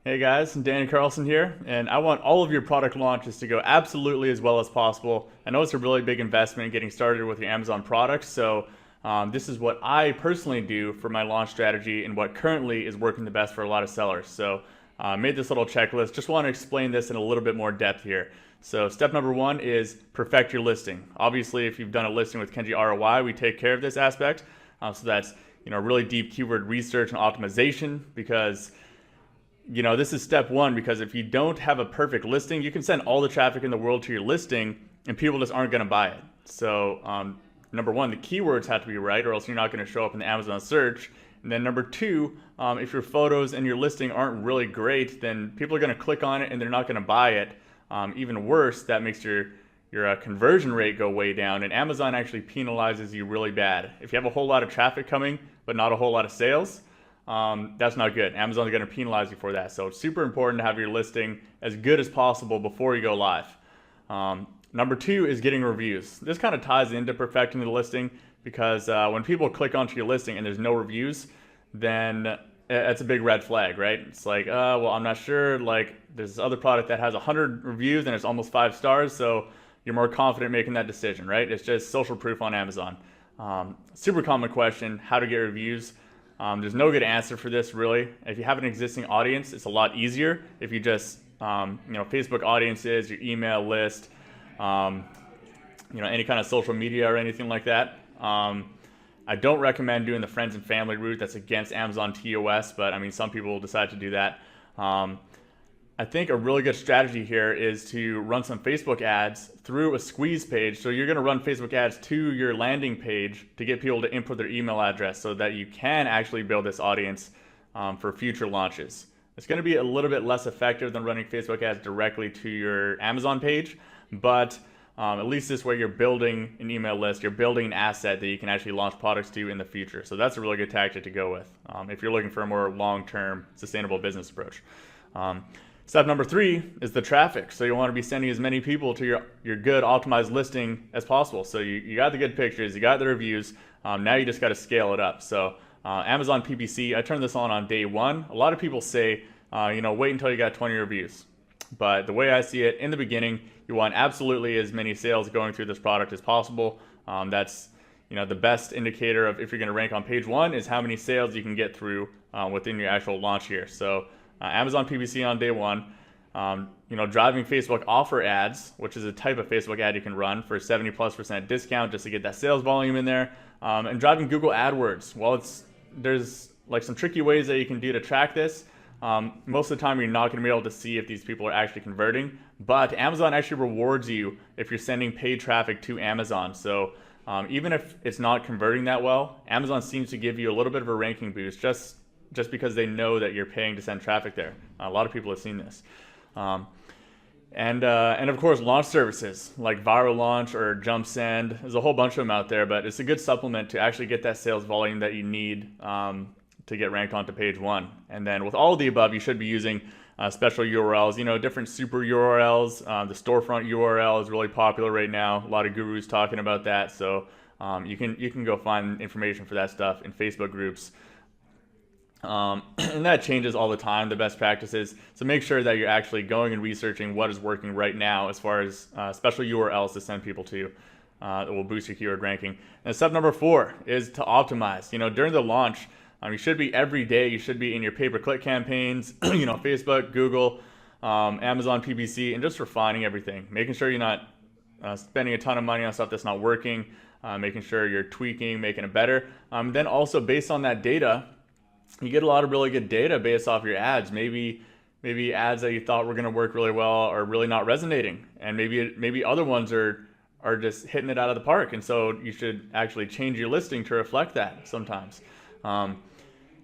Hey guys, I'm Danny Carlson here, and I want all of your product launches to go absolutely as well as possible. I know it's a really big investment getting started with your Amazon products, so this is what I personally do for my launch strategy and what currently is working the best for a lot of sellers. So I made this little checklist. Just want to explain this in a little bit more depth here. So step number one is perfect your listing. Obviously, if you've done a listing with Kenji ROI, we take care of this aspect. So that's really deep keyword research and optimization because this is step one because if you don't have a perfect listing, you can send all the traffic in the world to your listing and people just aren't going to buy it. So, number one, the keywords have to be right or else you're not going to show up in the Amazon search. And then number two, if your photos and your listing aren't really great, then people are going to click on it and they're not going to buy it. Even worse, that makes your conversion rate go way down, and Amazon actually penalizes you really bad. If you have a whole lot of traffic coming, but not a whole lot of sales, that's not good. Amazon's going to penalize you for that. So it's super important to have your listing as good as possible before you go live. Number two is getting reviews. This kind of ties into perfecting the listing because when people click onto your listing and there's no reviews, then that's a big red flag, right? It's like, well, I'm not sure. Like, there's this other product that has 100 reviews and it's almost 5 stars, so you're more confident making that decision, right? It's just social proof on Amazon. Super common question: how to get reviews? There's no good answer for this, really. If you have an existing audience, it's a lot easier. If you just, Facebook audiences, your email list, any kind of social media or anything like that. I don't recommend doing the friends and family route. That's against Amazon TOS, but I mean, some people will decide to do that. I think a really good strategy here is to run some Facebook ads through a squeeze page. So you're going to run Facebook ads to your landing page to get people to input their email address so that you can actually build this audience for future launches. It's going to be a little bit less effective than running Facebook ads directly to your Amazon page, but at least this way you're building an email list, you're building an asset that you can actually launch products to in the future. So that's a really good tactic to go with if you're looking for a more long-term sustainable business approach. Step number three is the traffic. So you want to be sending as many people to your good optimized listing as possible. So you got the good pictures, you got the reviews, now you just got to scale it up. So Amazon PPC, I turned this on day one. A lot of people say, wait until you got 20 reviews. But the way I see it, in the beginning, you want absolutely as many sales going through this product as possible. That's the best indicator of if you're going to rank on page one is how many sales you can get through within your actual launch here. So Amazon PPC on day one, driving Facebook offer ads, which is a type of Facebook ad you can run for 70+% discount just to get that sales volume in there, and driving Google AdWords. Well, there's like some tricky ways that you can do to track this. Most of the time you're not going to be able to see if these people are actually converting, but Amazon actually rewards you if you're sending paid traffic to Amazon. So even if it's not converting that well, Amazon seems to give you a little bit of a ranking boost just because they know that you're paying to send traffic there. A lot of people have seen this. And of course, launch services like Viral Launch or Jump Send. There's a whole bunch of them out there, but it's a good supplement to actually get that sales volume that you need to get ranked onto page one. And then with all of the above, you should be using special URLs, different super URLs. The storefront URL is really popular right now. A lot of gurus talking about that. So you can go find information for that stuff in Facebook groups. And that changes all the time, the best practices. So make sure that you're actually going and researching what is working right now as far as special URLs to send people to that will boost your keyword ranking. And step number 4 is to optimize. During the launch, you should be every day, you should be in your pay-per-click campaigns, Facebook, Google, Amazon PPC, and just refining everything. Making sure you're not spending a ton of money on stuff that's not working, making sure you're tweaking, making it better. Then also based on that data, you get a lot of really good data based off your ads. Maybe ads that you thought were going to work really well are really not resonating, and maybe other ones are just hitting it out of the park. And so you should actually change your listing to reflect that sometimes.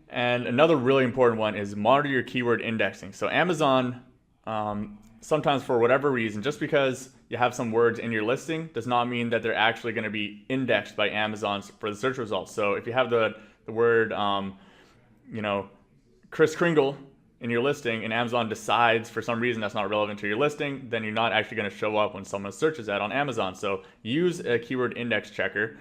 And another really important one is monitor your keyword indexing. So Amazon, sometimes for whatever reason, just because you have some words in your listing does not mean that they're actually going to be indexed by Amazon for the search results. So if you have the word Kris Kringle in your listing and Amazon decides for some reason that's not relevant to your listing, then you're not actually going to show up when someone searches that on Amazon. So use a keyword index checker.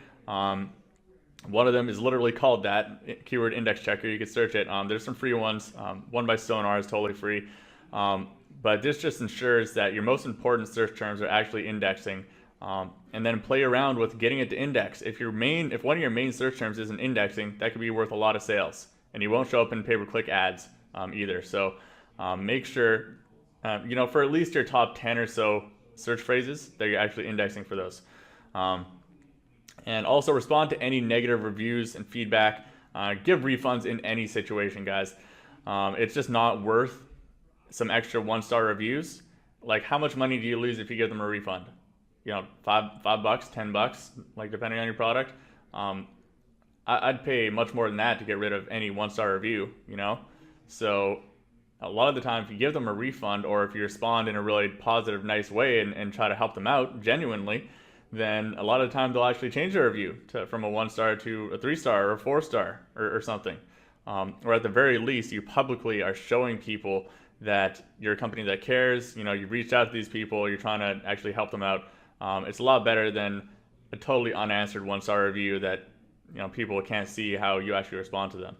One of them is literally called that, keyword index checker. You can search it. There's some free ones. One by Sonar is totally free. But this just ensures that your most important search terms are actually indexing. And then play around with getting it to index. If one of your main search terms isn't indexing, that could be worth a lot of sales, and you won't show up in pay-per-click ads either. So make sure, for at least your top 10 or so search phrases, that you're actually indexing for those. And also respond to any negative reviews and feedback. Give refunds in any situation, guys. It's just not worth some extra 1-star reviews. Like, how much money do you lose if you give them a refund? $5, $10, like, depending on your product. I'd pay much more than that to get rid of any 1-star review, So a lot of the time, if you give them a refund, or if you respond in a really positive, nice way and try to help them out genuinely, then a lot of the time they'll actually change their review from a 1-star to a 3-star or a 4-star or something. Or at the very least, you publicly are showing people that you're a company that cares. You've reached out to these people, you're trying to actually help them out. It's a lot better than a totally unanswered 1-star review that people can't see how you actually respond to them.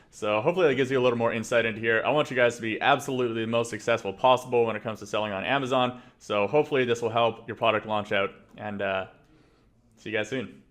So hopefully that gives you a little more insight into here. I want you guys to be absolutely the most successful possible when it comes to selling on Amazon. So hopefully this will help your product launch out, and see you guys soon.